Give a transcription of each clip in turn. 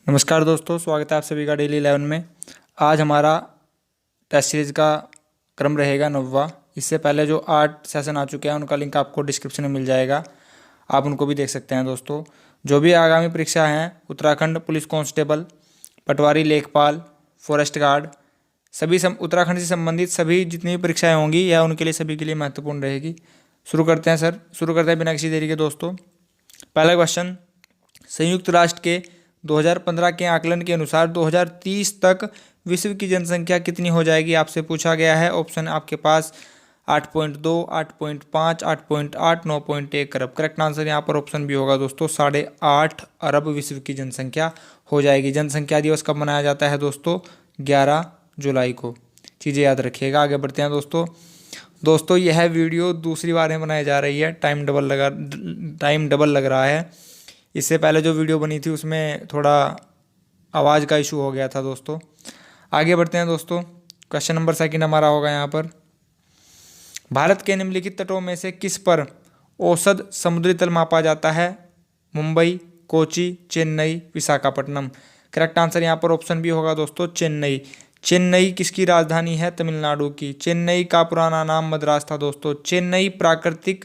नमस्कार दोस्तों, स्वागत है आप सभी का डेली 11 में। आज हमारा टेस्ट सीरीज़ का क्रम रहेगा 9वां। इससे पहले जो 8 सेशन आ चुके हैं उनका लिंक आपको डिस्क्रिप्शन में मिल जाएगा, आप उनको भी देख सकते हैं। दोस्तों, जो भी आगामी परीक्षा हैं, उत्तराखंड पुलिस कांस्टेबल, पटवारी लेखपाल, फॉरेस्ट गार्ड, उत्तराखंड से संबंधित सभी जितनी भी परीक्षाएँ होंगी यह उनके लिए सभी के लिए महत्वपूर्ण रहेगी। शुरू करते हैं बिना किसी देरी के। दोस्तों, पहला क्वेश्चन, संयुक्त राष्ट्र के 2015 के आकलन के अनुसार 2030 तक विश्व की जनसंख्या कितनी हो जाएगी, आपसे पूछा गया है। ऑप्शन आपके पास 8.2, 8.5, 8.8, 9.1 अरब। करेक्ट आंसर यहाँ पर ऑप्शन भी होगा दोस्तों, 8.5 अरब विश्व की जनसंख्या हो जाएगी। जनसंख्या दिवस कब मनाया जाता है दोस्तों? 11 जुलाई को। चीज़ें याद रखिएगा। आगे बढ़ते हैं दोस्तों, यह वीडियो दूसरी बार में बनाई जा रही है, टाइम डबल लग रहा है। इससे पहले जो वीडियो बनी थी उसमें थोड़ा आवाज़ का इशू हो गया था दोस्तों। आगे बढ़ते हैं दोस्तों, क्वेश्चन नंबर 2 हमारा होगा यहाँ पर, भारत के निम्नलिखित तटों में से किस पर औसत समुद्री तल मापा जाता है? मुंबई, कोची, चेन्नई, विशाखापट्टनम। करेक्ट आंसर यहाँ पर ऑप्शन भी होगा दोस्तों, चेन्नई। चेन्नई किसकी राजधानी है? तमिलनाडु की। चेन्नई का पुराना नाम मद्रास था दोस्तों। चेन्नई प्राकृतिक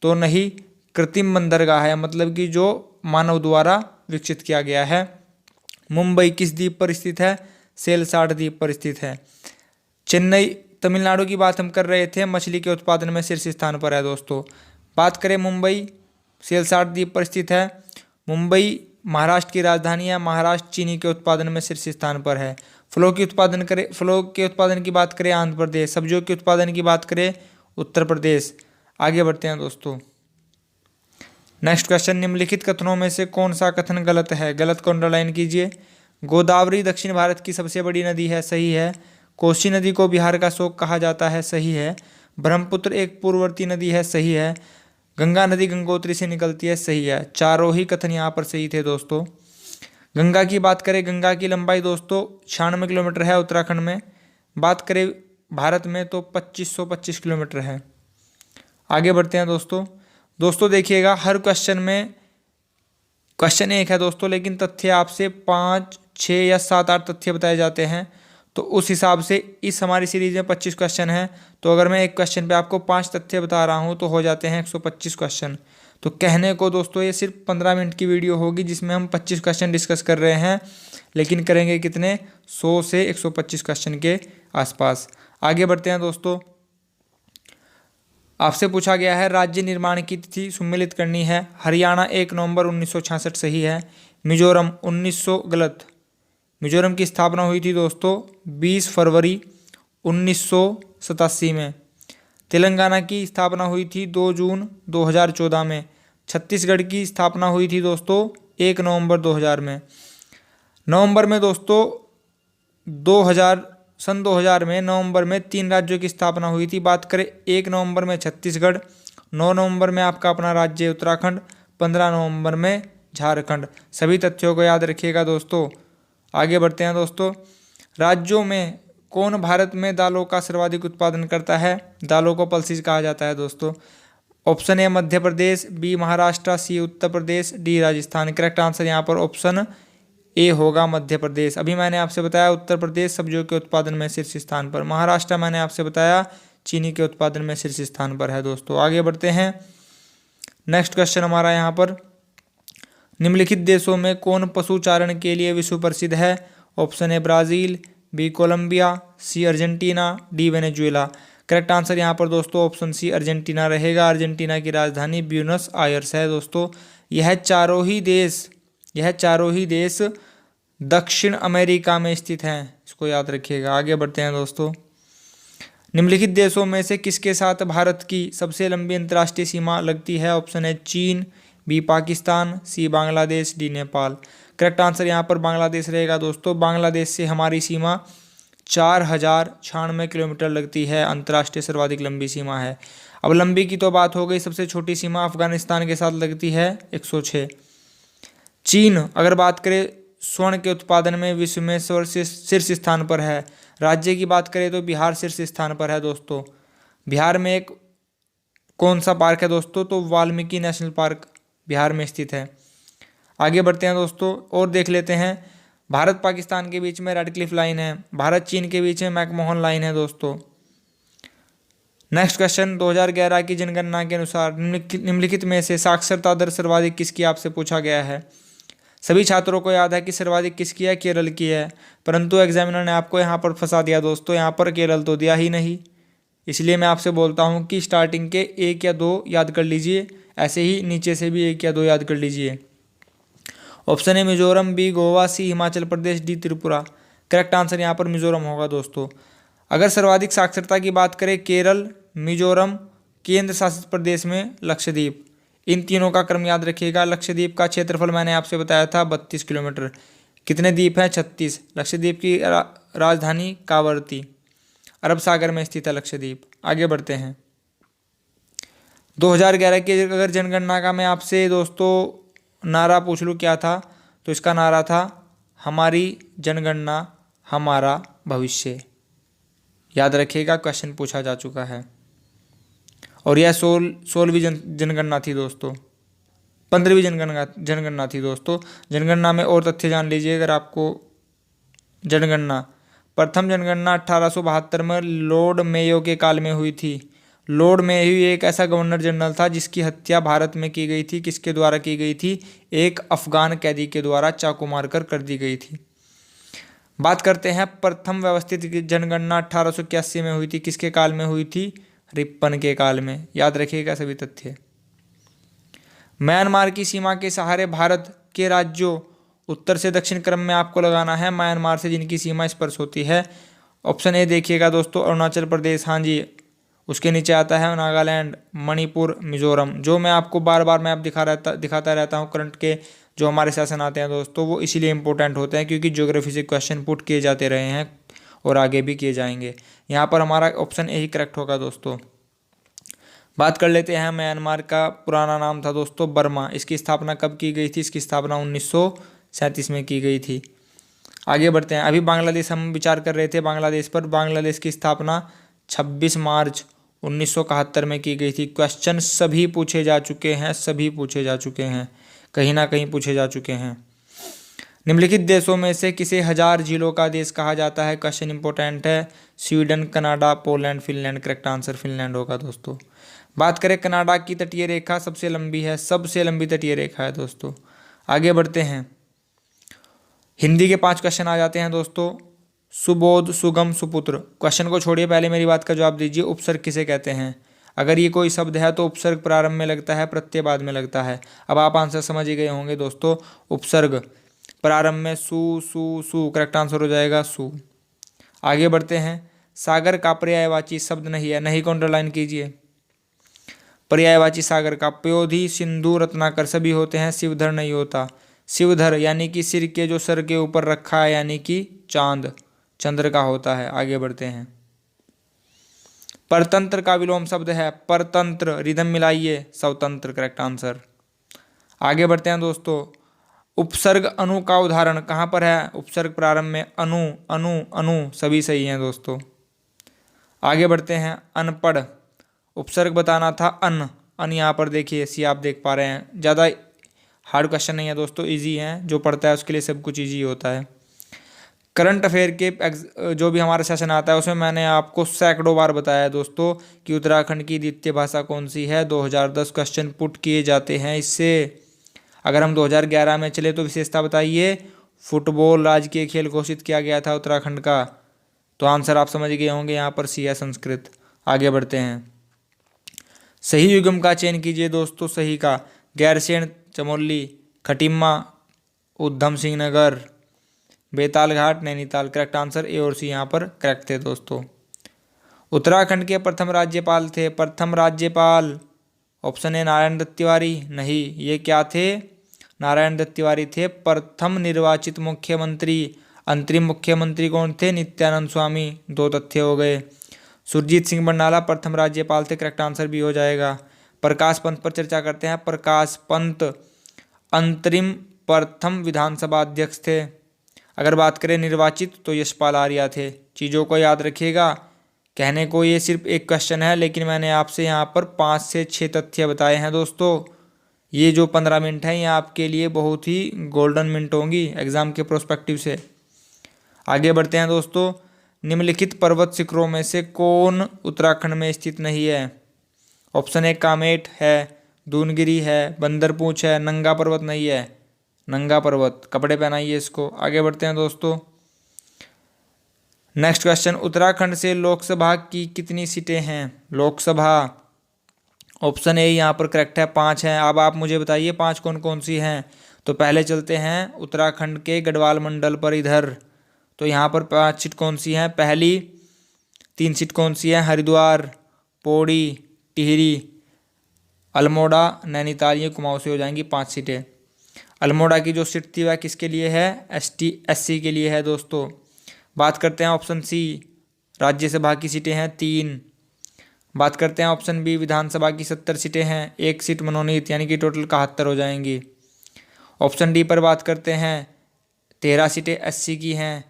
तो नहीं, कृत्रिम बंदरगाह है, मतलब कि जो मानव द्वारा विकसित किया गया है। मुंबई किस द्वीप पर स्थित है? सेलसाट द्वीप पर स्थित है। चेन्नई, तमिलनाडु की बात हम कर रहे थे, मछली के उत्पादन में शीर्ष स्थान पर है दोस्तों। बात करें मुंबई, सेलसाट द्वीप पर स्थित है। मुंबई महाराष्ट्र की राजधानी है। महाराष्ट्र चीनी के उत्पादन में शीर्ष स्थान पर है। फलों के उत्पादन की बात करें आंध्र प्रदेश। सब्जियों के उत्पादन की बात करें उत्तर प्रदेश। आगे बढ़ते हैं दोस्तों, नेक्स्ट क्वेश्चन, निम्नलिखित कथनों में से कौन सा कथन गलत है? गलत को अंडरलाइन कीजिए। गोदावरी दक्षिण भारत की सबसे बड़ी नदी है, सही है। कोसी नदी को बिहार का शोक कहा जाता है, सही है। ब्रह्मपुत्र एक पूर्ववर्ती नदी है, सही है। गंगा नदी गंगोत्री से निकलती है, सही है। चारों ही कथन यहाँ पर सही थे दोस्तों। गंगा की बात करें, गंगा की लंबाई दोस्तों 96 किलोमीटर है उत्तराखंड में। बात करें भारत में तो 2525 किलोमीटर है। आगे बढ़ते हैं दोस्तों देखिएगा, हर क्वेश्चन में क्वेश्चन एक है दोस्तों, लेकिन तथ्य आपसे 5, 6 या 7, 8 तथ्य बताए जाते हैं। तो उस हिसाब से इस हमारी सीरीज में 25 क्वेश्चन हैं, तो अगर मैं एक क्वेश्चन पे आपको 5 तथ्य बता रहा हूँ तो हो जाते हैं 125 क्वेश्चन। तो कहने को दोस्तों ये सिर्फ 15 मिनट की वीडियो होगी जिसमें हम 25 क्वेश्चन डिस्कस कर रहे हैं, लेकिन करेंगे कितने? 100 से 125 क्वेश्चन के आसपास। आगे बढ़ते हैं दोस्तों, आपसे पूछा गया है राज्य निर्माण की तिथि सुमेलित करनी है। हरियाणा 1 नवंबर 1966, सही है। मिजोरम 1900 गलत। मिजोरम की स्थापना हुई थी दोस्तों 20 फरवरी 1987 में। तेलंगाना की स्थापना हुई थी 2 जून 2014 में। छत्तीसगढ़ की स्थापना हुई थी दोस्तों 1 नवंबर 2000 में। नवंबर में दोस्तों 2000 में नवंबर में 3 राज्यों की स्थापना हुई थी। बात करें 1 नवंबर में छत्तीसगढ़, 9 नवंबर में आपका अपना राज्य उत्तराखंड, 15 नवंबर में झारखंड। सभी तथ्यों को याद रखिएगा दोस्तों। आगे बढ़ते हैं दोस्तों, राज्यों में कौन भारत में दालों का सर्वाधिक उत्पादन करता है? दालों को पल्सेस कहा जाता है दोस्तों। Option A Madhya Pradesh, B Maharashtra, C Uttar Pradesh, D Rajasthan. Correct answer यहाँ पर ऑप्शन ए होगा, मध्य प्रदेश। अभी मैंने आपसे बताया उत्तर प्रदेश सब्जियों के उत्पादन में शीर्ष स्थान पर। महाराष्ट्र मैंने आपसे बताया चीनी के उत्पादन में शीर्ष स्थान पर है दोस्तों। आगे बढ़ते हैं, नेक्स्ट क्वेश्चन हमारा यहाँ पर, निम्नलिखित देशों में कौन पशु चारण के लिए विश्व प्रसिद्ध है? Option A Brazil, B Colombia, C Argentina, D Venezuela. Correct answer यहाँ पर दोस्तों ऑप्शन सी अर्जेंटीना रहेगा। अर्जेंटीना की राजधानी ब्यूनस आयर्स है दोस्तों। यह चारों ही देश दक्षिण अमेरिका में स्थित हैं, इसको याद रखिएगा। आगे बढ़ते हैं दोस्तों, निम्नलिखित देशों में से किसके साथ भारत की सबसे लंबी अंतर्राष्ट्रीय सीमा लगती है? ऑप्शन है चीन, B Pakistan, C Bangladesh, D Nepal. Correct answer यहाँ पर बांग्लादेश रहेगा दोस्तों। बांग्लादेश से हमारी सीमा 4096 किलोमीटर लगती है, अंतर्राष्ट्रीय सर्वाधिक लंबी सीमा है। अब लंबी की तो बात हो गई, सबसे छोटी सीमा अफगानिस्तान के साथ लगती है 106। चीन अगर बात करें स्वर्ण के उत्पादन में विश्व में शीर्ष स्थान पर है। राज्य की बात करें तो बिहार शीर्ष स्थान पर है दोस्तों। बिहार में एक कौन सा पार्क है दोस्तों? तो वाल्मीकि नेशनल पार्क बिहार में स्थित है। आगे बढ़ते हैं दोस्तों और देख लेते हैं। भारत पाकिस्तान के बीच में रेडक्लिफ लाइन है, भारत चीन के बीच में मैकमोहन लाइन है दोस्तों। नेक्स्ट क्वेश्चन, 2011 की जनगणना के अनुसार निम्नलिखित में से साक्षरता दर सर्वाधिक किसकी आपसे पूछा गया है। सभी छात्रों को याद है कि सर्वाधिक किसकी है, केरल की है, परंतु एग्जामिनर ने आपको यहाँ पर फंसा दिया दोस्तों, यहाँ पर केरल तो दिया ही नहीं। इसलिए मैं आपसे बोलता हूँ कि स्टार्टिंग के 1 या 2 याद कर लीजिए, ऐसे ही नीचे से भी 1 या 2 याद कर लीजिए। Option A Mizoram, B Goa, C Himachal Pradesh, D Tripura. Correct answer यहाँ पर मिजोरम होगा दोस्तों। अगर सर्वाधिक साक्षरता की बात करें, केरल, मिजोरम, केंद्र शासित प्रदेश में लक्षद्वीप, इन तीनों का क्रम याद रखिएगा। लक्षद्वीप का क्षेत्रफल मैंने आपसे बताया था 32 किलोमीटर। कितने द्वीप हैं? 36। लक्षद्वीप की राजधानी कावरती, अरब सागर में स्थित है लक्षद्वीप। आगे बढ़ते हैं। 2011 की अगर जनगणना का मैं आपसे दोस्तों नारा पूछ लूँ क्या था, तो इसका नारा था हमारी जनगणना हमारा भविष्य। याद रखिएगा, क्वेश्चन पूछा जा चुका है। और यह 16वीं जनगणना थी दोस्तों, 15वीं जनगणना थी दोस्तों। जनगणना में और तथ्य जान लीजिए अगर आपको। जनगणना, प्रथम जनगणना 1872 में लॉर्ड मेयो के काल में हुई थी। लॉर्ड मेयो एक ऐसा गवर्नर जनरल था जिसकी हत्या भारत में की गई थी। किसके द्वारा की गई थी? एक अफगान कैदी के द्वारा चाकू मारकर कर दी गई थी। बात करते हैं प्रथम व्यवस्थित जनगणना 1881 में हुई थी। किसके काल में हुई थी? रिपन के काल में। याद रखिएगा सभी तथ्य। म्यांमार की सीमा के सहारे भारत के राज्यों, उत्तर से दक्षिण क्रम में आपको लगाना है, म्यांमार से जिनकी सीमा स्पर्श होती है। ऑप्शन ए देखिएगा दोस्तों, अरुणाचल प्रदेश, हाँ जी। उसके नीचे आता है नागालैंड, मणिपुर, मिजोरम। जो मैं आपको बार बार मैप दिखाता रहता हूँ करंट के जो हमारे सेशन आते हैं दोस्तों, वो इसीलिए इंपॉर्टेंट होते हैं क्योंकि ज्योग्राफी से क्वेश्चन पुट किए जाते रहे हैं और आगे भी किए जाएंगे। यहाँ पर हमारा ऑप्शन ए ही करेक्ट होगा दोस्तों। बात कर लेते हैं, म्यांमार का पुराना नाम था दोस्तों बर्मा। इसकी स्थापना कब की गई थी? इसकी स्थापना 1937 में की गई थी। आगे बढ़ते हैं। अभी बांग्लादेश हम विचार कर रहे थे बांग्लादेश पर। बांग्लादेश की स्थापना 26 मार्च 1971 में की गई थी। क्वेश्चन सभी पूछे जा चुके हैं, सभी पूछे जा चुके हैं, कहीं ना कहीं पूछे जा चुके हैं। निम्नलिखित देशों में से किसे 1000 झीलों का देश कहा जाता है? क्वेश्चन इंपॉर्टेंट है। Sweden, Canada, Poland, Finland. Correct answer Finland होगा दोस्तों। बात करें कनाडा की तटीय रेखा सबसे लंबी है, सबसे लंबी तटीय रेखा है दोस्तों। आगे बढ़ते हैं। हिंदी के 5 क्वेश्चन आ जाते हैं दोस्तों। सुबोध, सुगम, सुपुत्र। क्वेश्चन को छोड़िए, पहले मेरी बात का जवाब दीजिए। उपसर्ग किसे कहते हैं? अगर ये कोई शब्द है तो उपसर्ग प्रारंभ में लगता है, प्रत्यय बाद में लगता है। अब आप आंसर समझ ही गए होंगे दोस्तों। उपसर्ग प्रारंभ में सु, सु, सु। करेक्ट आंसर हो जाएगा सु। आगे बढ़ते हैं। सागर का पर्यायवाची शब्द नहीं है, नहीं को अंडरलाइन कीजिए। पर्यायवाची सागर का पयोधी, सिंधु, रत्नाकर सभी होते हैं, शिवधर नहीं होता। शिवधर यानी कि सिर के जो सर के ऊपर रखा है, यानी कि चांद, चंद्र का होता है। आगे बढ़ते हैं। परतंत्र का विलोम शब्द है परतंत्र, रिदम मिलाइए, स्वतंत्र। Correct answer. आगे बढ़ते हैं दोस्तों। उपसर्ग अनु का उदाहरण कहाँ पर है? उपसर्ग प्रारंभ में अनु, अनु, अनु सभी सही हैं दोस्तों। आगे बढ़ते हैं। अनपढ़, उपसर्ग बताना था अन। अन यहाँ पर देखिए, सी आप देख पा रहे हैं। ज़्यादा हार्ड क्वेश्चन नहीं है दोस्तों, इजी हैं। जो पढ़ता है उसके लिए सब कुछ इजी होता है। करंट अफेयर के जो भी हमारा सेशन आता है उसमें मैंने आपको सैकड़ों बार बताया है दोस्तों कि उत्तराखंड की द्वितीय भाषा कौन सी है। 2010 क्वेश्चन पुट किए जाते हैं इससे। अगर हम 2011 में चले तो विशेषता बताइए। फुटबॉल राजकीय खेल घोषित किया गया था उत्तराखंड का। तो आंसर आप समझ गए होंगे, यहाँ पर सी है संस्कृत। आगे बढ़ते हैं। सही युग्म का चयन कीजिए दोस्तों। सही का गैरसैंण, चमोली, खटिम्मा, उधम सिंह नगर, बेताल घाट, नैनीताल। करेक्ट आंसर ए और सी यहाँ पर करेक्ट थे दोस्तों। उत्तराखंड के प्रथम राज्यपाल थे, प्रथम राज्यपाल ऑप्शन ए नारायण दत्त तिवारी। नहीं, ये क्या थे? नारायण दत्त तिवारी थे। प्रथम निर्वाचित मुख्यमंत्री, अंतरिम मुख्यमंत्री कौन थे? नित्यानंद स्वामी। 2 तथ्य हो गए। सुरजीत सिंह बरनाला प्रथम राज्यपाल थे। करेक्ट आंसर भी हो जाएगा। प्रकाश पंत पर चर्चा करते हैं। प्रकाश पंत अंतरिम प्रथम विधानसभा अध्यक्ष थे। अगर बात करें निर्वाचित तो यशपाल आर्या थे। चीज़ों को याद रखिएगा। कहने को ये सिर्फ एक क्वेश्चन है, लेकिन मैंने आपसे यहाँ पर 5 से 6 तथ्य बताए हैं दोस्तों। ये जो 15 मिनट हैं ये आपके लिए बहुत ही गोल्डन मिनट होंगी एग्जाम के प्रोस्पेक्टिव से। आगे बढ़ते हैं दोस्तों। निम्नलिखित पर्वत शिखरों में से कौन उत्तराखंड में स्थित नहीं है? ऑप्शन ए कामेट है, दूनगिरी है, बंदरपूंछ है, नंगा पर्वत नहीं है। नंगा पर्वत, कपड़े पहनाइए इसको। आगे बढ़ते हैं दोस्तों। नेक्स्ट क्वेश्चन, उत्तराखंड से लोकसभा की कितनी सीटें हैं? लोकसभा, ऑप्शन ए यहाँ पर करेक्ट है, 5 हैं। अब आप मुझे बताइए 5 कौन कौन सी हैं। तो पहले चलते हैं उत्तराखंड के गढ़वाल मंडल पर इधर। तो यहाँ पर 5 सीट कौन सी हैं? पहली 3 सीट कौन सी हैं? हरिद्वार, पौड़ी, टिहरी, अल्मोड़ा, नैनीताल। ये कुमाऊं से हो जाएंगी 5 सीटें। अल्मोड़ा की जो सीट थी वह किसके लिए है? SC के लिए है दोस्तों। बात करते हैं ऑप्शन सी, राज्यसभा की सीटें हैं 3। बात करते हैं ऑप्शन बी, विधानसभा की 70 सीटें हैं, 1 सीट मनोनीत, यानी कि टोटल 71 हो जाएंगी। ऑप्शन डी पर बात करते हैं 13 सीटें SC की हैं,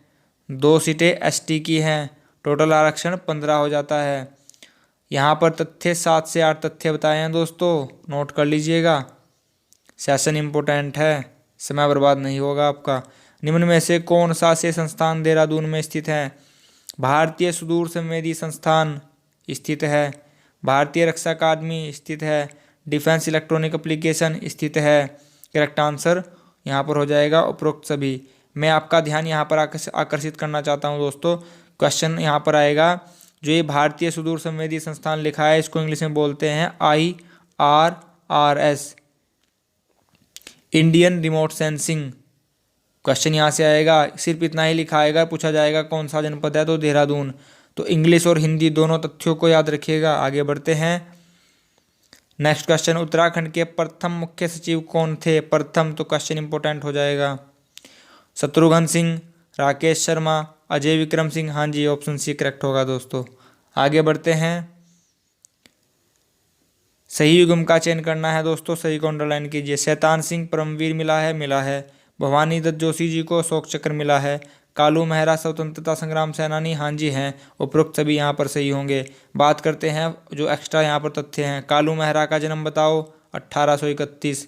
2 सीटें ST की हैं, टोटल आरक्षण 15 हो जाता है। यहाँ पर तथ्य 7 से 8 तथ्य बताए हैं दोस्तों, नोट कर लीजिएगा। सेशन इम्पोर्टेंट है, समय बर्बाद नहीं होगा आपका। निम्न में से कौन सा से संस्थान देहरादून में स्थित है? भारतीय सुदूर संवेदी संस्थान स्थित है, भारतीय रक्षा अकादमी स्थित है, डिफेंस इलेक्ट्रॉनिक एप्लीकेशन स्थित है। करेक्ट आंसर यहाँ पर हो जाएगा उपरोक्त सभी। मैं आपका ध्यान यहाँ पर आकर्षित करना चाहता हूँ दोस्तों। क्वेश्चन यहाँ पर आएगा, जो ये भारतीय सुदूर संवेदी संस्थान लिखा है इसको इंग्लिश में बोलते हैं IRRS, Indian remote sensing. Question यहाँ से आएगा, सिर्फ इतना ही लिखा आएगा, पूछा जाएगा कौन सा जनपद है, तो देहरादून। तो इंग्लिश और हिंदी दोनों तथ्यों को याद रखिएगा। आगे बढ़ते हैं। नेक्स्ट क्वेश्चन, उत्तराखंड के प्रथम मुख्य सचिव कौन थे? प्रथम, तो क्वेश्चन इंपोर्टेंट हो जाएगा। शत्रुघ्न सिंह, राकेश शर्मा, अजय विक्रम सिंह। हाँ जी, ऑप्शन सी करेक्ट होगा दोस्तों। आगे बढ़ते हैं। सही युग्म का चयन करना है दोस्तों, सही को अंडरलाइन कीजिए। शैतान सिंह परमवीर मिला है। भवानी दत्त जोशी जी को अशोक चक्र मिला है। कालू मेहरा स्वतंत्रता संग्राम सेनानी, हाँ जी हैं। उपरोक्त सभी यहाँ पर सही होंगे। बात करते हैं जो एक्स्ट्रा यहाँ पर तथ्य हैं। कालू मेहरा का जन्म बताओ, 1831।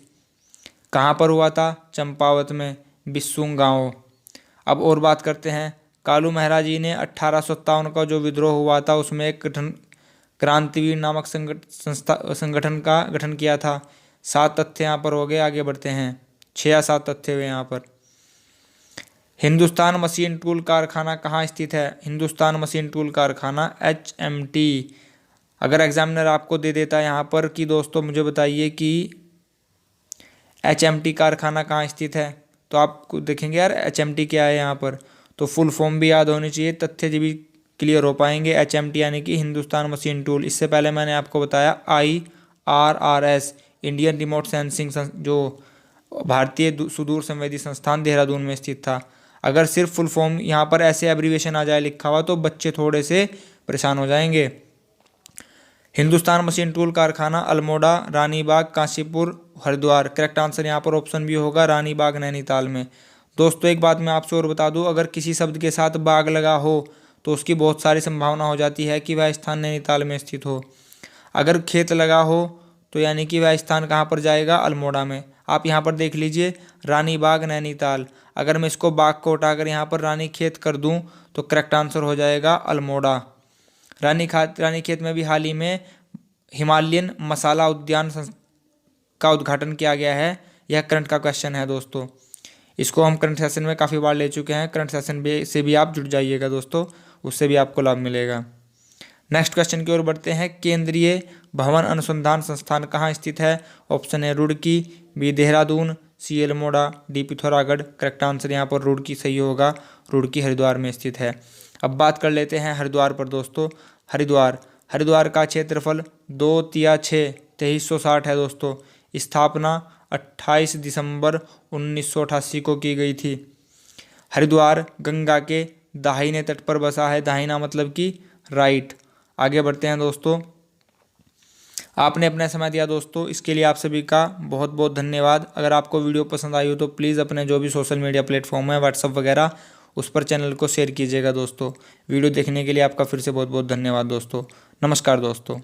कहाँ पर हुआ था? चंपावत में, बिस्सूंग गाँव। अब और बात करते हैं, कालू मेहरा जी ने 1857 का जो विद्रोह हुआ था उसमें एक क्रांतिवीर नामक संगठन का गठन किया था। 7 तथ्य यहाँ पर हो गए। आगे बढ़ते हैं, 6 या 7 तथ्य हुए यहाँ पर। हिंदुस्तान मशीन टूल कारखाना कहाँ स्थित है? हिंदुस्तान मशीन टूल कारखाना HMT। अगर एग्जामिनर आपको दे देता है यहाँ पर कि दोस्तों मुझे बताइए कि HMT कारखाना कहाँ स्थित है, तो आप देखेंगे यार HMT क्या है यहाँ पर, तो फुल फॉर्म भी याद होनी चाहिए, तथ्य भी क्लियर हो पाएंगे। HMT यानी कि हिंदुस्तान मशीन टूल। इससे पहले मैंने आपको बताया IRRS, इंडियन रिमोट सेंसिंग, जो भारतीय सुदूर संवेदी संस्थान देहरादून में स्थित था। अगर सिर्फ फुल फॉर्म यहाँ पर ऐसे एब्रीविएशन आ जाए लिखा हुआ तो बच्चे थोड़े से परेशान हो जाएंगे। हिंदुस्तान मशीन टूल कारखाना अल्मोड़ा, रानीबाग, काशीपुर, हरिद्वार। करेक्ट आंसर यहाँ पर ऑप्शन भी होगा, रानीबाग नैनीताल में। दोस्तों एक बात मैं आपसे और बता दूं, अगर किसी शब्द के साथ बाग लगा हो तो उसकी बहुत सारी संभावना हो जाती है कि वह स्थान नैनीताल में स्थित हो। अगर खेत लगा हो तो यानी कि वह स्थान कहाँ पर जाएगा? अल्मोड़ा में। आप यहाँ पर देख लीजिए, रानीबाग नैनीताल। अगर मैं इसको बाग को उठाकर यहाँ पर रानी खेत कर दूँ तो करेक्ट आंसर हो जाएगा अल्मोड़ा। रानी खेत में भी हाल ही में हिमालयन मसाला उद्यान का उद्घाटन किया गया है। यह करंट का क्वेश्चन है दोस्तों, इसको हम करंट सेशन में काफ़ी बार ले चुके हैं। करंट सेशन से भी आप जुड़ जाइएगा दोस्तों, उससे भी आपको लाभ मिलेगा। नेक्स्ट क्वेश्चन की ओर बढ़ते हैं। केंद्रीय भवन अनुसंधान संस्थान कहाँ स्थित है? Option A Roorkee, B Dehradun, C Almora, D Pithoragarh. Correct answer यहाँ पर रुड़की सही होगा। रुड़की हरिद्वार में स्थित है। अब बात कर लेते हैं हरिद्वार पर दोस्तों। हरिद्वार का क्षेत्रफल 2 तिया 6 2360 है दोस्तों। स्थापना 28 दिसंबर 1988 को की गई थी। हरिद्वार गंगा के दाहिने तट पर बसा है। दाहिना मतलब कि राइट। आगे बढ़ते हैं दोस्तों। आपने अपना समय दिया दोस्तों, इसके लिए आप सभी का बहुत बहुत धन्यवाद। अगर आपको वीडियो पसंद आई हो तो प्लीज़ अपने जो भी सोशल मीडिया प्लेटफॉर्म है, व्हाट्सअप वगैरह, उस पर चैनल को शेयर कीजिएगा दोस्तों। वीडियो देखने के लिए आपका फिर से बहुत बहुत धन्यवाद दोस्तों। नमस्कार दोस्तों।